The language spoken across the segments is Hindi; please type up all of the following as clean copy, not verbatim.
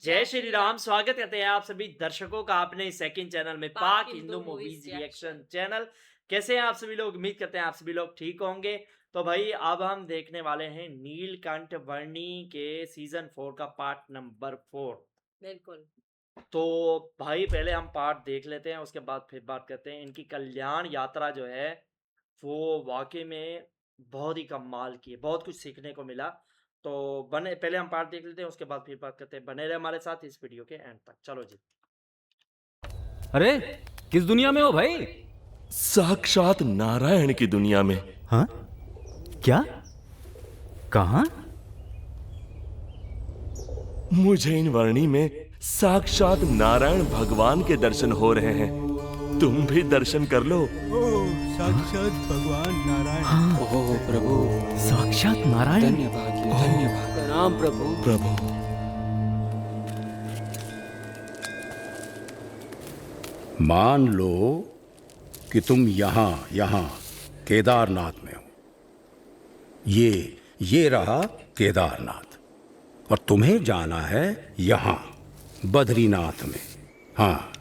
जय श्री राम। स्वागत करते हैं आप सभी दर्शकों का अपने सेकंड चैनल में पाक हिंदू मूवीज रिएक्शन चैनल। कैसे हैं आप सभी लोग? उम्मीद करते हैं आप सभी लोग ठीक होंगे। तो भाई अब हम देखने वाले हैं नीलकंठ वर्णी के सीजन 4 का पार्ट नंबर 4। बिल्कुल। तो भाई पहले हम पार्ट देख लेते हैं, उसके बाद फिर बात करते हैं। इनकी कल्याण यात्रा जो है वो वाकई में बहुत ही कमाल की है, बहुत कुछ सीखने को मिला। तो बने पहले हम पार्ट देख लेते हैं, उसके बाद फिर बात करते हैं। बने रहे हमारे साथ इस वीडियो के एंड तक। चलो जी। अरे किस दुनिया में हो भाई? साक्षात नारायण की दुनिया में। हाँ? क्या? कहाँ? मुझे इन वर्णी में साक्षात नारायण भगवान के दर्शन हो रहे हैं। तुम भी दर्शन कर लो। साक्षात भगवान नारायण। ओह प्रभु, साक्षात नारायण। धन्यवाद प्रणाम प्रभु। प्रभु मान लो कि तुम यहाँ केदारनाथ में हो। ये रहा केदारनाथ, और तुम्हें जाना है यहाँ बद्रीनाथ में। हाँ,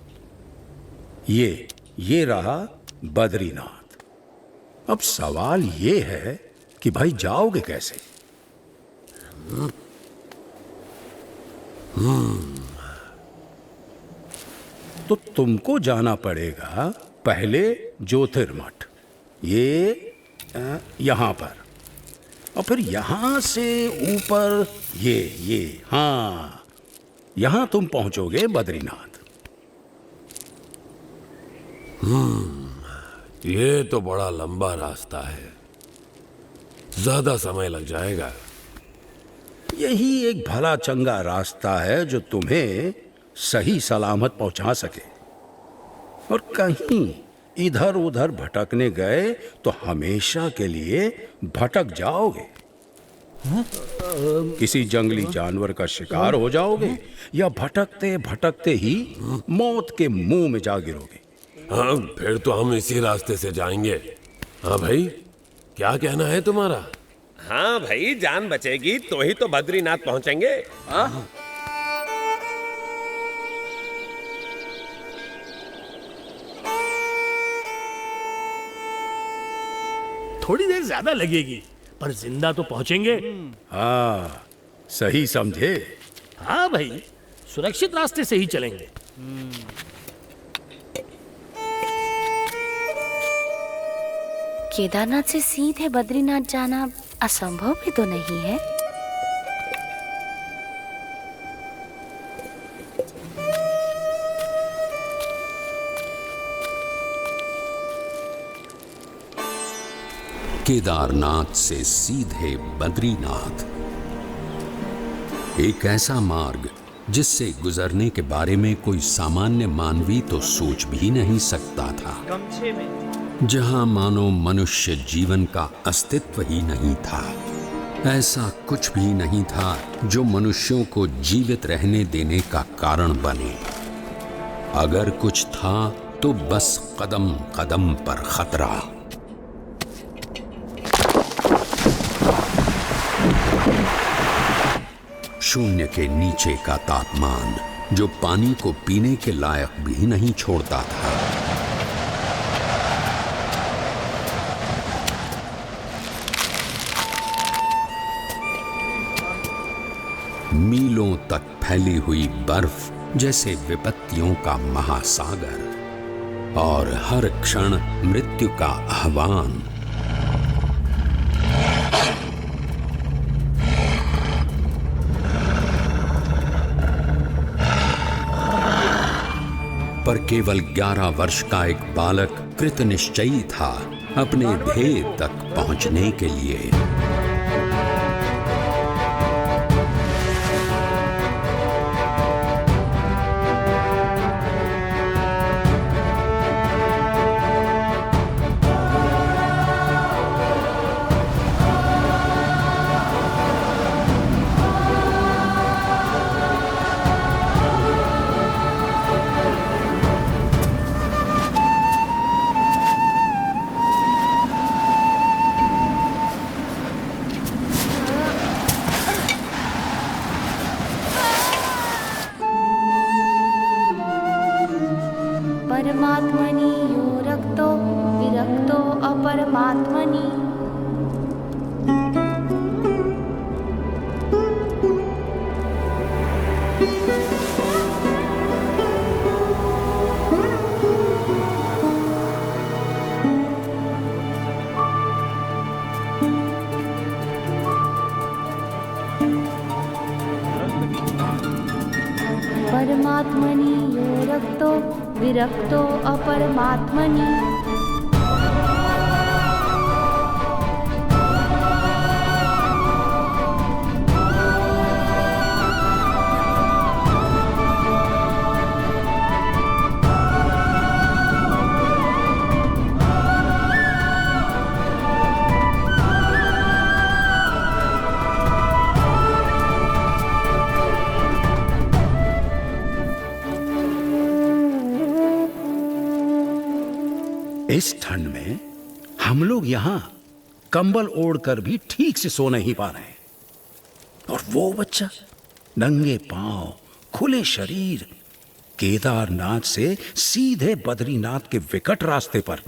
ये रहा बद्रीनाथ। अब सवाल ये है कि भाई जाओगे कैसे? तो तुमको जाना पड़ेगा पहले ज्योतिर्मठ, यहाँ पर, और फिर यहाँ से ऊपर हाँ, यहाँ तुम पहुंचोगे बद्रीनाथ। ये तो बड़ा लंबा रास्ता है, ज्यादा समय लग जाएगा। यही एक भला चंगा रास्ता है जो तुम्हें सही सलामत पहुंचा सके। और कहीं इधर उधर भटकने गए तो हमेशा के लिए भटक जाओगे। किसी जंगली जानवर का शिकार हो जाओगे, या भटकते भटकते ही मौत के मुंह में जा गिरोगे। हाँ, फिर तो हम इसी रास्ते से जाएंगे। हाँ भाई, क्या कहना है तुम्हारा? हाँ भाई, जान बचेगी तो ही तो बद्रीनाथ पहुंचेंगे। हाँ? थोड़ी देर ज्यादा लगेगी, पर जिंदा तो पहुंचेंगे। हाँ, सही समझे। हाँ भाई, सुरक्षित रास्ते से ही चलेंगे। केदारनाथ से सीधे बद्रीनाथ जाना असंभव भी तो नहीं है। केदारनाथ से सीधे बद्रीनाथ, एक ऐसा मार्ग जिससे गुजरने के बारे में कोई सामान्य मानवी तो सोच भी नहीं सकता था। गमछे में जहां मानो मनुष्य जीवन का अस्तित्व ही नहीं था। ऐसा कुछ भी नहीं था जो मनुष्यों को जीवित रहने देने का कारण बने। अगर कुछ था तो बस कदम कदम पर खतरा। शून्य के नीचे का तापमान जो पानी को पीने के लायक भी नहीं छोड़ता था। मीलों तक फैली हुई बर्फ जैसे विपत्तियों का महासागर, और हर क्षण मृत्यु का आह्वान। पर केवल 11 वर्ष का एक बालक कृत निश्चयी था अपने ध्येय तक पहुंचने के लिए। परमात्मनि यो रक्तो विरक्तो अपरमात्मनि। परमात्मनि यो रक्तो विरक्तो अपरमात्मनि। इस ठंड में हम लोग यहां कंबल ओढ़कर भी ठीक से सो नहीं पा रहे, और वो बच्चा नंगे पांव खुले शरीर केदारनाथ से सीधे बद्रीनाथ के विकट रास्ते पर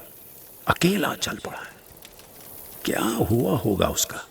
अकेला चल पड़ा है। क्या हुआ होगा उसका?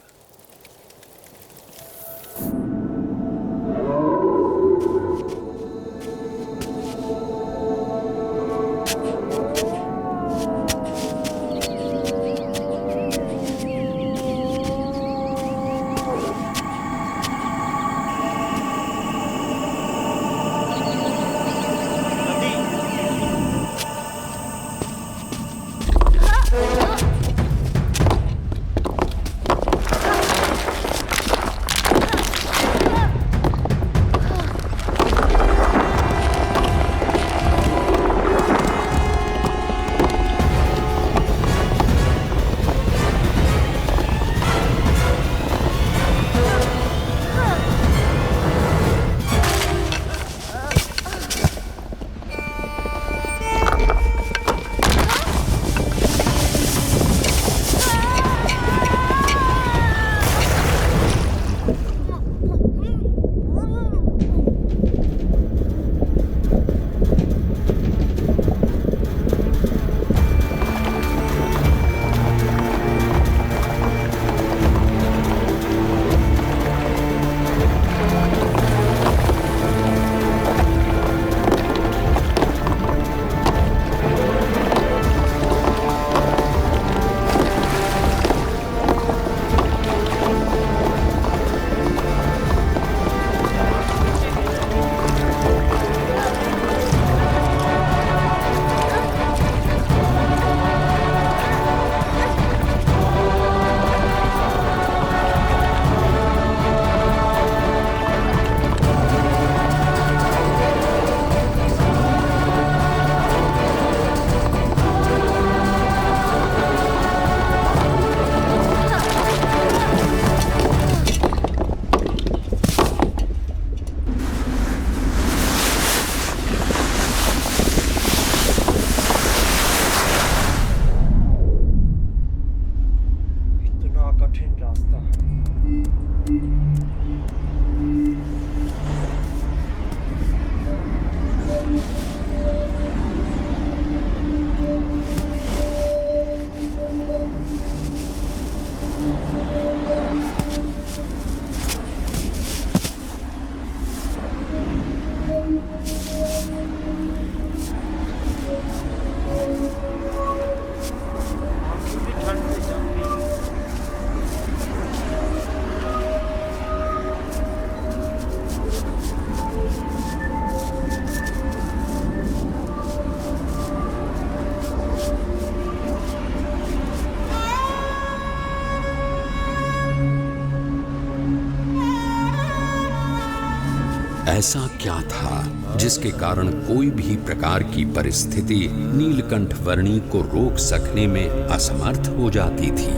ऐसा क्या था जिसके कारण कोई भी प्रकार की परिस्थिति नीलकंठ वर्णी को रोक सकने में असमर्थ हो जाती थी।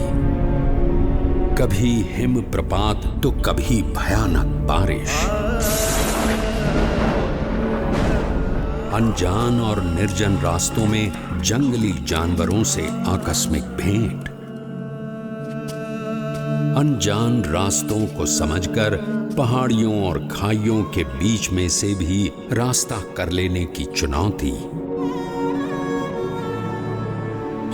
कभी हिम प्रपात तो कभी भयानक बारिश, अनजान और निर्जन रास्तों में जंगली जानवरों से आकस्मिक भेंट, अनजान रास्तों को समझकर पहाड़ियों और खाइयों के बीच में से भी रास्ता कर लेने की चुनौती,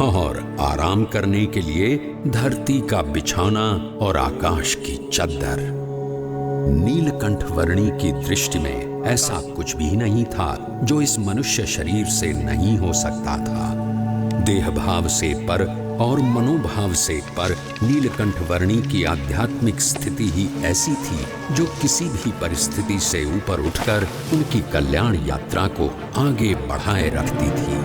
और आराम करने के लिए धरती का बिछौना और आकाश की चद्दर। नीलकंठ वर्णी की दृष्टि में ऐसा कुछ भी नहीं था जो इस मनुष्य शरीर से नहीं हो सकता था। देह भाव से पर और मनोभाव से पर नीलकंठ वर्णी की आध्यात्मिक स्थिति ही ऐसी थी जो किसी भी परिस्थिति से ऊपर उठकर उनकी कल्याण यात्रा को आगे बढ़ाए रखती थी।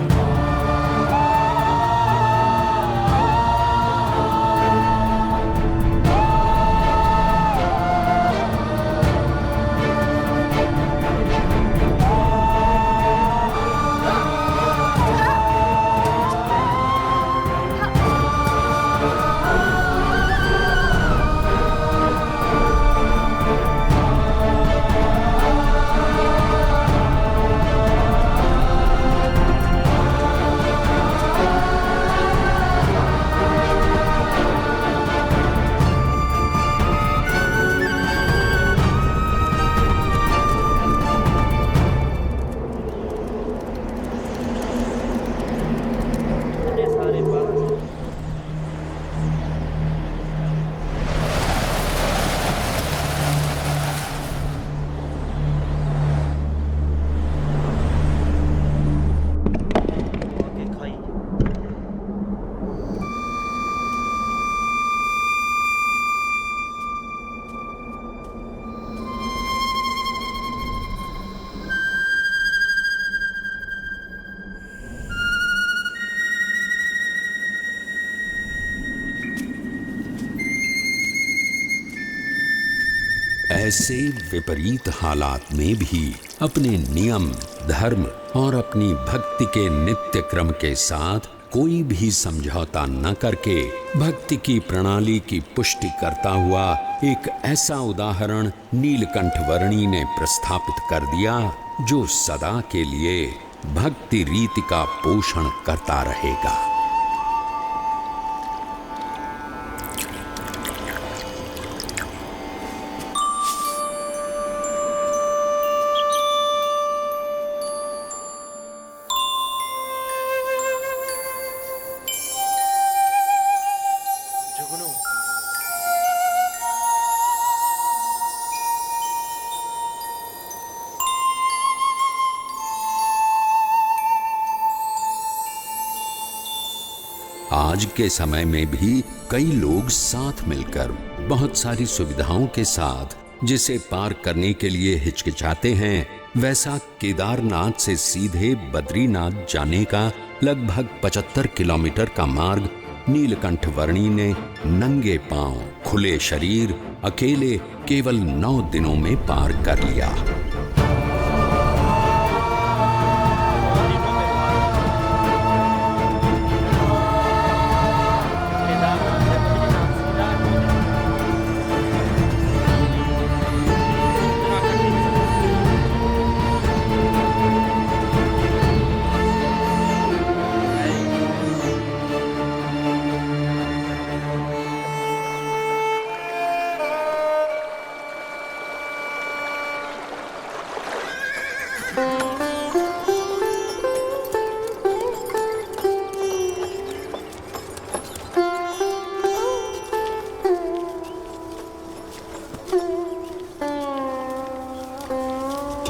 इतने सारे बादल। आगे खाई। ऐसे विपरीत हालात में भी अपने नियम, धर्म और अपनी भक्ति के नित्य क्रम के साथ कोई भी समझौता न करके भक्ति की प्रणाली की पुष्टि करता हुआ एक ऐसा उदाहरण नीलकंठ वर्णी ने प्रस्थापित कर दिया जो सदा के लिए भक्ति रीति का पोषण करता रहेगा। जुगनू। आज के समय में भी कई लोग साथ मिलकर बहुत सारी सुविधाओं के साथ जिसे पार करने के लिए हिचकिचाते हैं, वैसा केदारनाथ से सीधे बद्रीनाथ जाने का लगभग 75 किलोमीटर का मार्ग नीलकंठ वर्णी ने नंगे पांव, खुले शरीर, अकेले केवल 9 दिनों में पार कर लिया।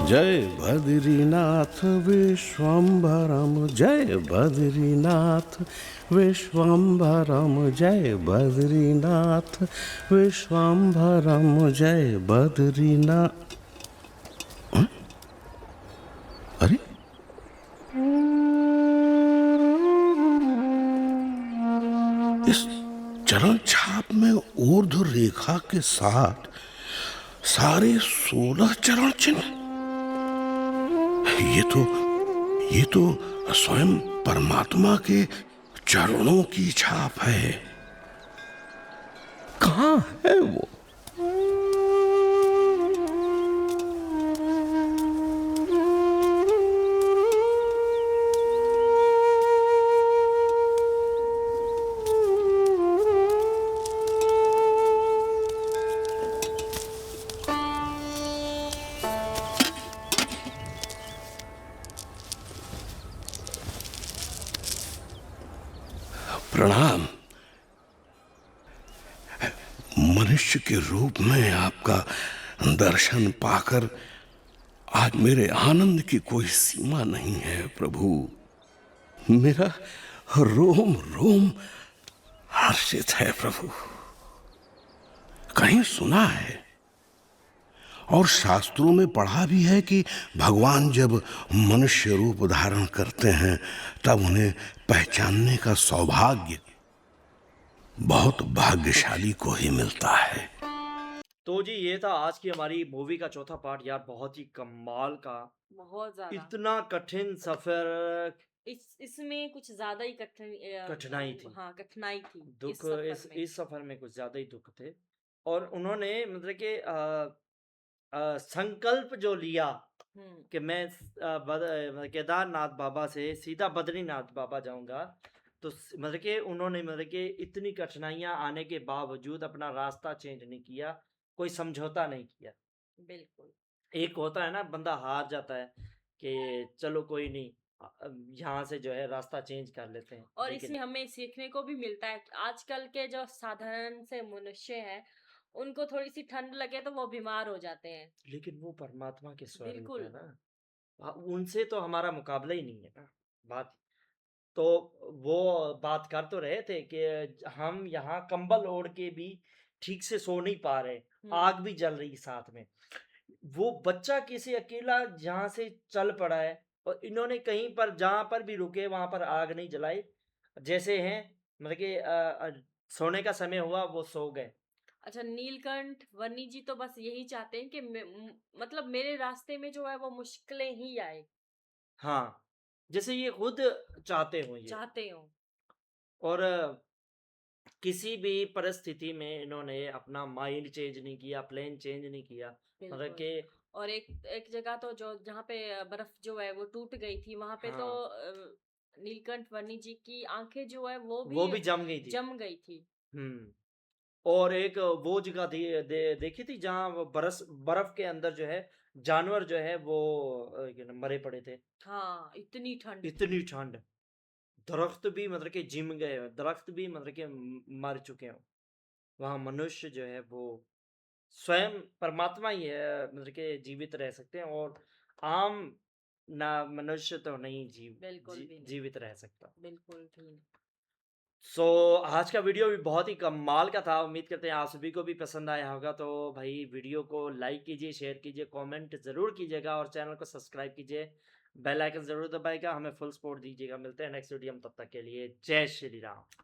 जय बद्रीनाथ विश्वम्भरम, जय बद्रीनाथ विश्वम्भरम, जय बद्रीनाथ विश्वम्भरम, जय बद्रीनाथ। अरे इस चरण छाप में ऊर्ध्व रेखा के साथ सारे 16 चरण चिन्ह। ये तो स्वयं परमात्मा के चरणों की छाप है। कहाँ है वो? प्रणाम। मनुष्य के रूप में आपका दर्शन पाकर आज मेरे आनंद की कोई सीमा नहीं है प्रभु। मेरा रोम रोम हर्षित है प्रभु। कहीं सुना है और शास्त्रों में पढ़ा भी है कि भगवान जब मनुष्य रूप धारण करते हैं तब उन्हें पहचानने का सौभाग्य बहुत भाग्यशाली को ही मिलता है। तो जी ये था आज की हमारी मूवी का चौथा पार्ट यार, बहुत ही कमाल का। बहुत ज्यादा इतना कठिन सफर, इसमें कुछ ज्यादा ही कठिनाई थी। हाँ, कठिनाई थी दुख इस सफर में कुछ ज्यादा ही दुख थे। और उन्होंने मतलब कि संकल्प जो लिया कि मैं केदारनाथ बाबा से सीधा बद्रीनाथ बाबा जाऊंगा, तो मतलब कि उन्होंने मतलब कि इतनी कठिनाइयां आने के बावजूद अपना रास्ता चेंज नहीं किया, कोई समझौता नहीं किया। बिल्कुल। एक होता है ना, बंदा हार जाता है कि चलो कोई नहीं, यहाँ से जो है रास्ता चेंज कर लेते हैं। और इसमें हमें सीखने को भी मिलता है, आजकल के जो साधारण से मनुष्य हैं उनको थोड़ी सी ठंड लगे तो वो बीमार हो जाते हैं, लेकिन वो परमात्मा के स्वरूप बिल्कुल। है ना, उनसे तो हमारा मुकाबला ही नहीं है ना। बात तो वो बात कर तो रहे थे कि हम यहाँ कंबल ओढ़ के भी ठीक से सो नहीं पा रहे, आग भी जल रही साथ में। वो बच्चा किसी अकेला जहाँ से चल पड़ा है, और इन्होंने कहीं पर जहाँ पर भी रुके वहां पर आग नहीं जलाई, जैसे हैं मतलब कि सोने का समय हुआ वो सो गए। अच्छा, नीलकंठ वर्णी जी तो बस यही चाहते हैं कि मतलब मेरे रास्ते में जो है वो मुश्किलें ही आए, हाँ, जैसे ये खुद चाहते हो चाहते हो। और किसी भी परिस्थिति में इन्होंने अपना माइंड चेंज नहीं किया, प्लान चेंज नहीं किया। मतलब बिल्कुल। कि और एक एक जगह तो जो जहाँ पे बर्फ जो है वो टूट गई थी, वहां पे तो नीलकंठ वर्णी जी की आंखें जो है वो भी जम गई थी। थी। और एक वो जगह देखी थी जहाँ वो बर्फ के अंदर जो है जानवर जो है वो मरे पड़े थे। हाँ, इतनी ठंड, दरख्त भी मतलब कि जिम गए, दरख्त भी मतलब कि मर चुके हो। वहाँ मनुष्य जो है वो स्वयं परमात्मा ही है, मतलब कि जीवित रह सकते हैं, और आम ना मनुष्य तो नहीं बिल्कुल भी नहीं। जीवित रह सकता। बिल्कुल भी नहीं। सो आज का वीडियो भी बहुत ही कमाल का था। उम्मीद करते हैं आप सभी को भी पसंद आया होगा। तो भाई वीडियो को लाइक कीजिए, शेयर कीजिए, कमेंट ज़रूर कीजिएगा और चैनल को सब्सक्राइब कीजिए, बेल आइकन ज़रूर दबाइएगा, हमें फुल सपोर्ट दीजिएगा। मिलते हैं नेक्स्ट वीडियो में, तब तक के लिए जय श्री राम।